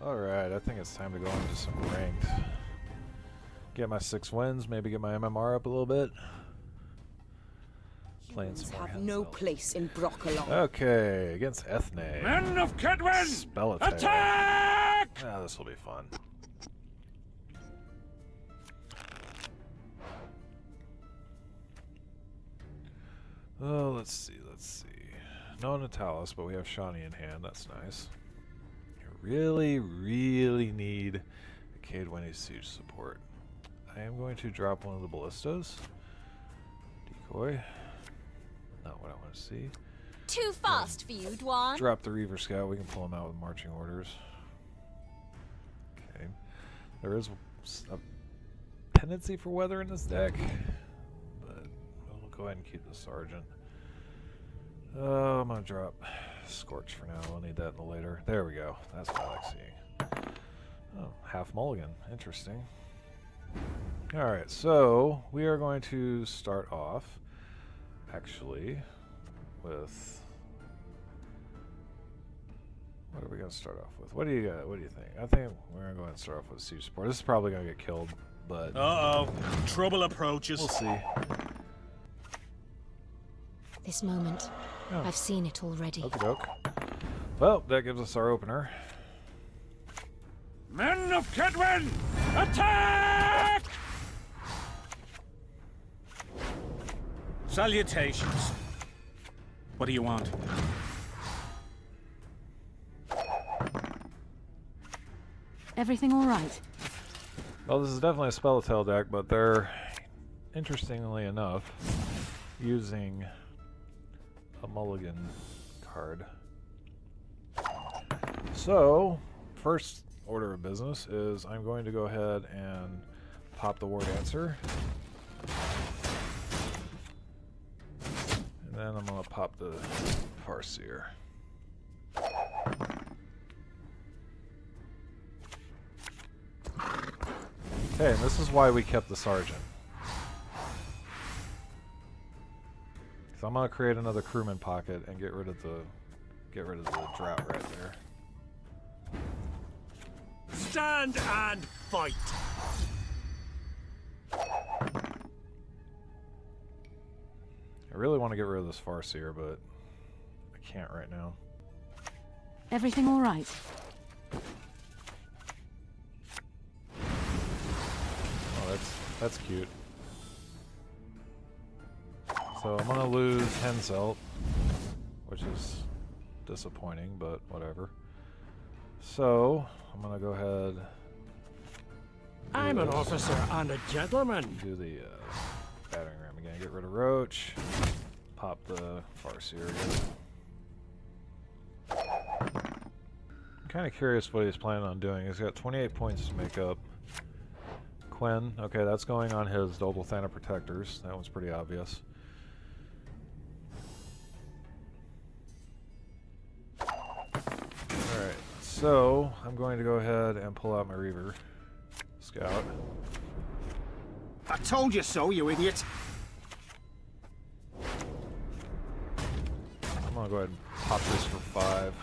Alright, I think it's time to go into some ranked. Get my 6 wins, maybe get my MMR up a little bit. Playing some more have no place in Broccolon. Okay, against Ethne. Men of Kedwen! Spellitail. Attack! Ah, this will be fun. Oh, let's see. No Natalis, but we have Shawnee in hand. That's nice. Really need a Cadwenny siege support. I am going to drop one of the ballistas. Decoy. Not what I want to see. Too fast for you, Dwan. Drop the Reaver Scout. We can pull him out with marching orders. Okay. There is a tendency for weather in this deck, but we'll go ahead and keep the Sergeant. I'm going to drop Scorch for now. We'll need that in the later. There we go. That's what I like seeing. Oh, half mulligan. Interesting. Alright, so we are going to start off, actually, with... What are we going to start off with? What do you got? What do you think? I think we're going to go ahead and start off with siege support. This is probably going to get killed, but... Uh-oh. Trouble approaches. We'll see. This moment, Oh. I've seen it already. Okie doke. Well, that gives us our opener. Men of Kedwen! Attack! Salutations. What do you want? Everything all right? Well, this is definitely a Spellitail deck, but they're, interestingly enough, using a mulligan card. So, first order of business is I'm going to go ahead and pop the War Dancer. And then I'm going to pop the Farseer. Okay, and this is why we kept the Sergeant. So I'm gonna create another crewman pocket and get rid of the drought right there. Stand and fight! I really want to get rid of this Farseer, but I can't right now. Everything all right? Oh, that's cute. So I'm gonna lose Henselt, which is disappointing, but whatever. So I'm gonna go ahead. I'm an officer and a gentleman. Do the battering ram again. Get rid of Roach. Pop the Farseer again. I'm kind of curious what he's planning on doing. He's got 28 points to make up. Quen, okay, that's going on his Doble-Thana Protectors. That one's pretty obvious. Alright, so I'm going to go ahead and pull out my Reaver Scout. I told you so, you idiot. I'm gonna go ahead and pop this for 5.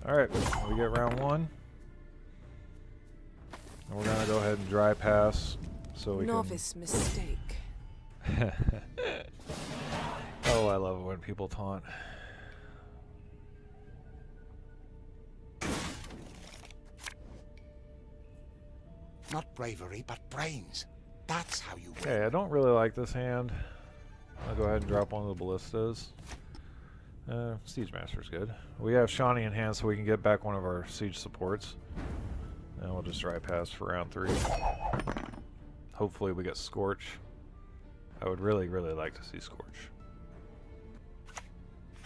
Alright, we get round 1. And we're gonna go ahead and dry pass so we Novice mistake. can... Oh, I love it when people taunt. Not bravery, but brains. That's how you win. Okay, I don't really like this hand. I'll go ahead and drop one of the ballistas. Siege Master's good. We have Shawnee in hand so we can get back one of our siege supports. And we'll just dry pass for round 3. Hopefully we get Scorch. I would really like to see Scorch.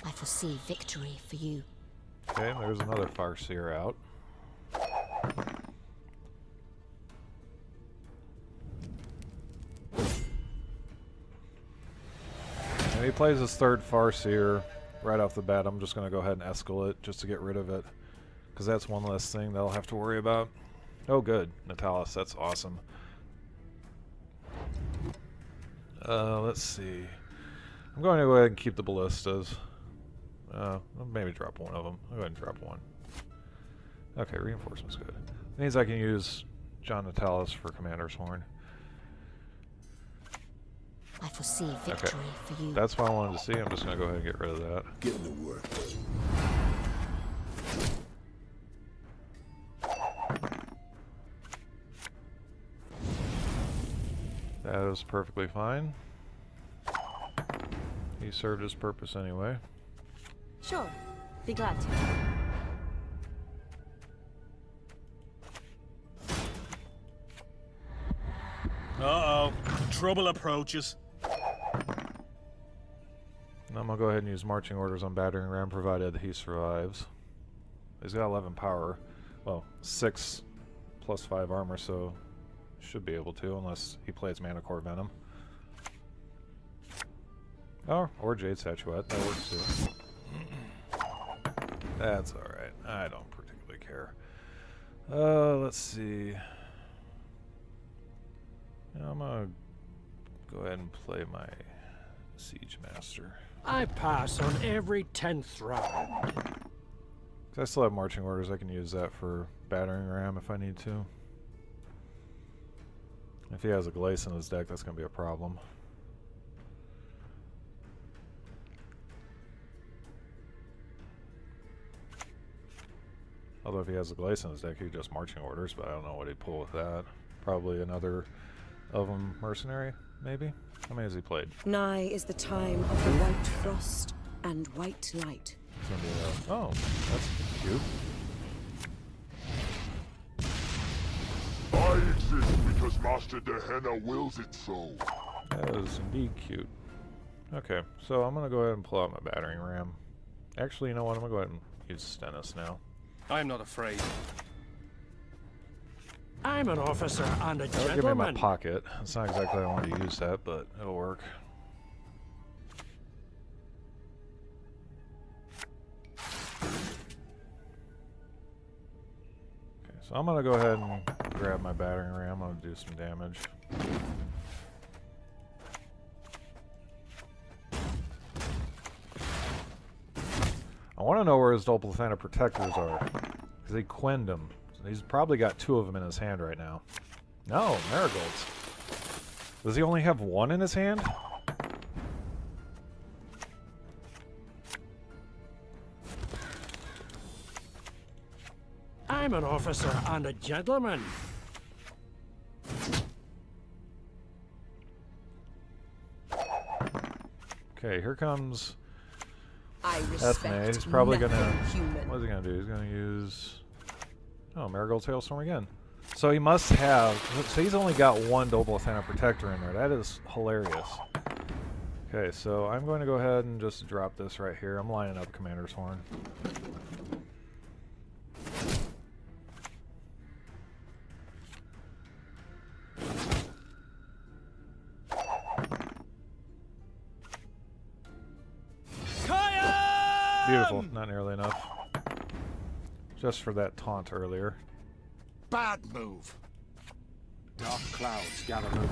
I foresee victory for you. Okay, there's another Farseer out. And he plays his third Farseer right off the bat. I'm just going to go ahead and escalate it just to get rid of it. Because that's one less thing they'll have to worry about. Oh good, Natalis, that's awesome. Let's see. I'm going to go ahead and keep the ballistas. I'll maybe drop one of them. I'll go ahead and drop one. Okay, reinforcement's good. Means I can use John Natalis for Commander's Horn. I foresee victory for you. That's what I wanted to see. I'm just going to go ahead and get rid of that. Getting to work. That is perfectly fine. He served his purpose anyway. Sure. Be glad to. Uh-oh. Trouble approaches. And I'm going to go ahead and use marching orders on battering ram provided he survives. He's got 11 power. Well, 6 plus 5 armor, so should be able to, unless he plays Mana Core Venom. Oh, or Jade Statuette. That works too. That's alright. I don't particularly care. Let's see. I'm gonna go ahead and play my Siege Master. I pass on every 10th round. 'Cause I still have marching orders. I can use that for battering ram if I need to. If he has a Glace in his deck, that's going to be a problem. Although if he has a Glace in his deck, he could just marching orders, but I don't know what he'd pull with that. Probably another of them mercenary, maybe? How many has he played? Nigh is the time of the white frost and white light. It's gonna be oh, that's cute. I exist because Master Gehenna wills it so. That is indeed cute. Okay, so I'm gonna go ahead and pull out my battering ram. Actually, you know what? I'm gonna go ahead and use Stennis now. I'm not afraid. I'm an officer and a That'll give me my gentleman. pocket. It's not exactly how I wanted to use that, but it'll work. Okay, so I'm gonna go ahead and grab my battering ram. I'm gonna do some damage. I want to know where his Duplicathana protectors are, because he quinned them. So he's probably got 2 of them in his hand right now. No, Marigolds. Does he only have 1 in his hand? I'm an officer and a gentleman. Okay, here comes I Ethne. respect He's probably nothing gonna... human. What is he gonna do? He's gonna use... Oh, Marigold Hailstorm again. So he must have... So he's only got 1 Duplicathana protector in there. That is hilarious. Okay, so I'm going to go ahead and just drop this right here. I'm lining up Commander's Horn. Beautiful. Not nearly enough. Just for that taunt earlier. Bad move. Dark clouds gather over me.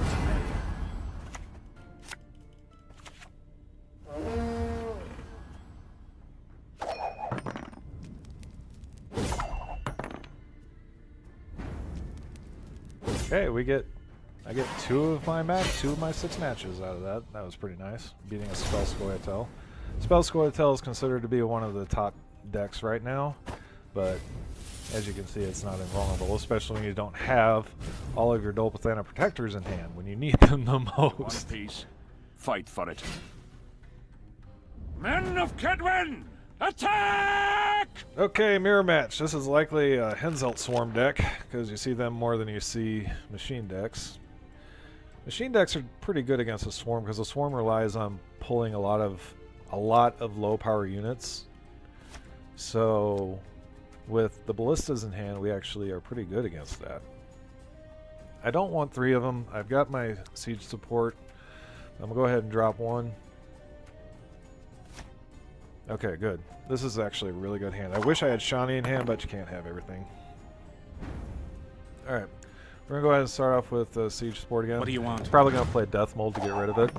Okay, I get 2 of my 6 matches out of that. That was pretty nice. Beating a Spellscoia'tael. Spellscoia'tael is considered to be one of the top decks right now, but as you can see, it's not invulnerable, especially when you don't have all of your Duplicathana protectors in hand when you need them the One most. piece. Fight for it. Men of Kedwen! Attack! Okay, mirror match. This is likely a Henzelt Swarm deck, because you see them more than you see machine decks. Machine decks are pretty good against a Swarm, because the Swarm relies on pulling a lot of low power units. So with the ballistas in hand, we actually are pretty good against that. I don't want 3 of them. I've got my siege support. I'm gonna go ahead and drop 1. Okay, good. This is actually a really good hand. I wish I had Shani in hand, but you can't have everything. Alright. We're gonna go ahead and start off with siege support again. What do you want? It's probably gonna play Death Mold to get rid of it.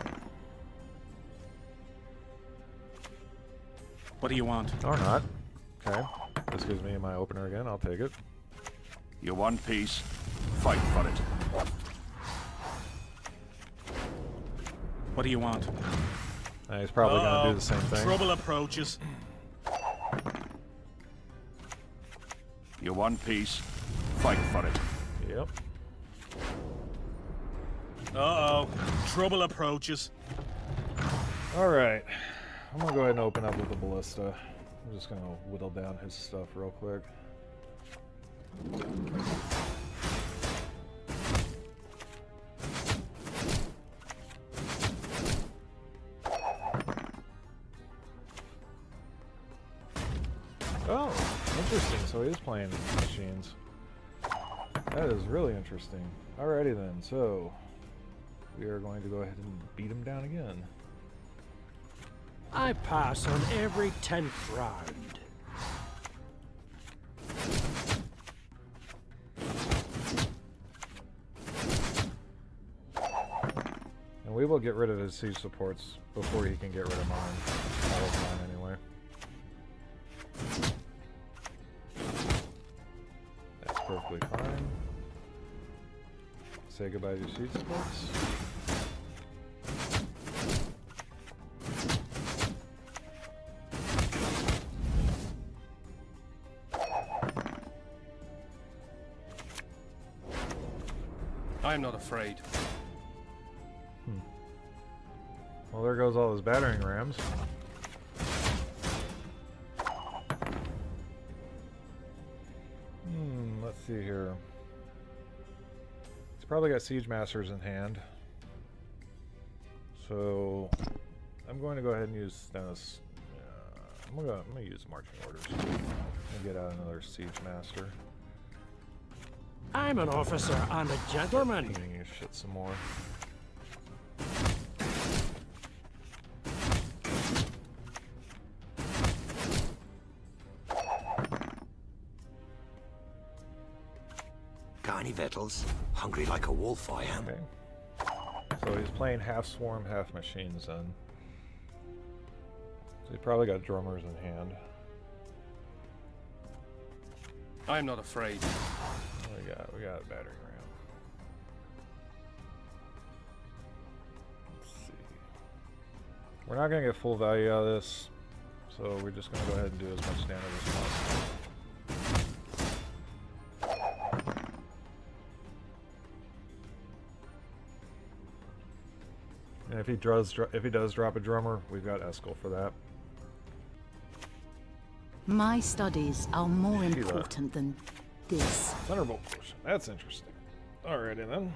What do you want? Or not. Okay. This gives me my opener again. I'll take it. You want peace? Fight for it. What do you want? He's probably going to do the same thing. Trouble approaches. You want peace? Fight for it. Yep. Uh-oh. Trouble approaches. Alright. I'm going to go ahead and open up with the ballista. I'm just going to whittle down his stuff real quick. Oh, interesting. So he is playing machines. That is really interesting. Alrighty then, so we are going to go ahead and beat him down again. I pass on every 10th round. And we will get rid of his siege supports before he can get rid of mine. All of mine anyway. That's perfectly fine. Say goodbye to your siege supports. I'm not afraid. Well, there goes all his battering rams. Let's see here. He's probably got siege masters in hand. So I'm going to go ahead and use Stennis. I'm gonna use marching orders and get out another siege master. I'm an officer and a gentleman. Pinging his shit some more. Got any victuals? Hungry like a wolf, I am. Okay. So he's playing half swarm, half machines then. So he's probably got drummers in hand. I'm not afraid. We got a battering ram. Let's see. We're not gonna get full value out of this, so we're just gonna go ahead and do as much damage as possible. And if he does drop a drummer, we've got Eskel for that. My studies are more important than this. Thunderbolt potion. That's interesting. Alrighty then.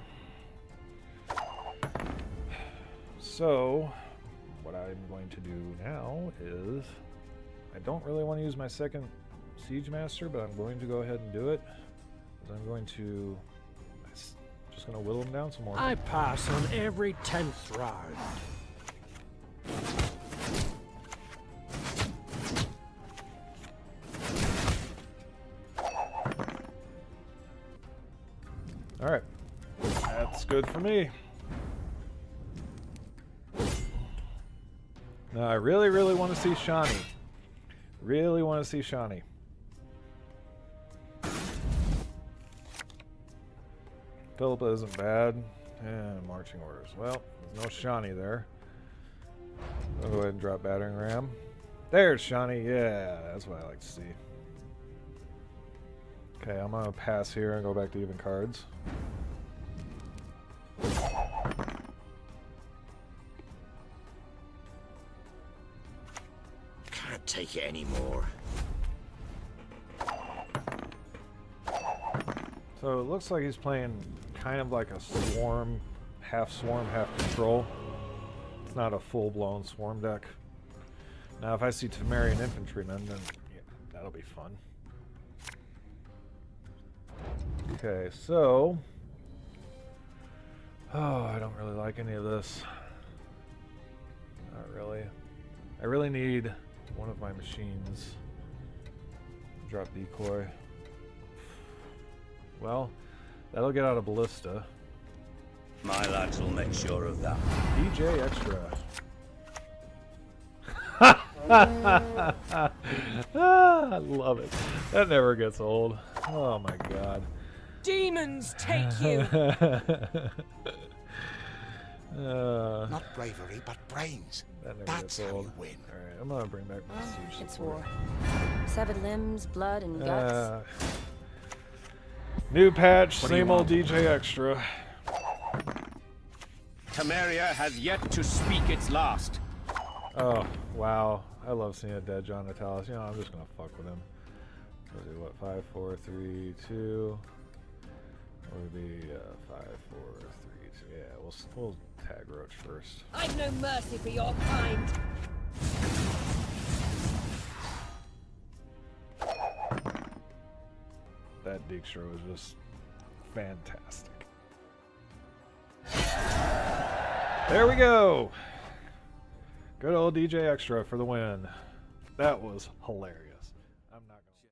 So, what I'm going to do now is, I don't really want to use my second siege master, but I'm going to go ahead and do it. I'm going to just going to whittle him down some more. I pass on every 10th round. Alright. That's good for me. Now I really, really want to see Shani. Really want to see Shani. Philippa isn't bad. And marching orders. Well, there's no Shani there. I'll go ahead and drop battering ram. There's Shani. Yeah, that's what I like to see. Okay, I'm gonna pass here and go back to even cards. Can't take it anymore. So it looks like he's playing kind of like a swarm, half control. It's not a full-blown swarm deck. Now if I see Temerian infantrymen, then yeah, that'll be fun. Okay, so... Oh, I don't really like any of this. Not really. I really need one of my machines. Drop decoy. Well, that'll get out of ballista. My lads will make sure of that. DJ extra. I love it. That never gets old. Oh my god. Demons take you! Not bravery, but brains. That never That's gets how old. you win. Alright, I'm gonna bring back my siege It's support. war. Severed limbs, blood, and guts. New patch, What do you same old want? DJ Extra. Temeria has yet to speak its last. Oh, wow. I love seeing a dead John Natalis. You know, I'm just gonna fuck with him. Let's see, what, 5, 4, 3, 2. What would be 5, 4, 3, 2. Yeah, we'll tag Roach first. I've no mercy for your kind. That Dijkstra was just fantastic. There we go! Good old DJ Extra for the win. That was hilarious.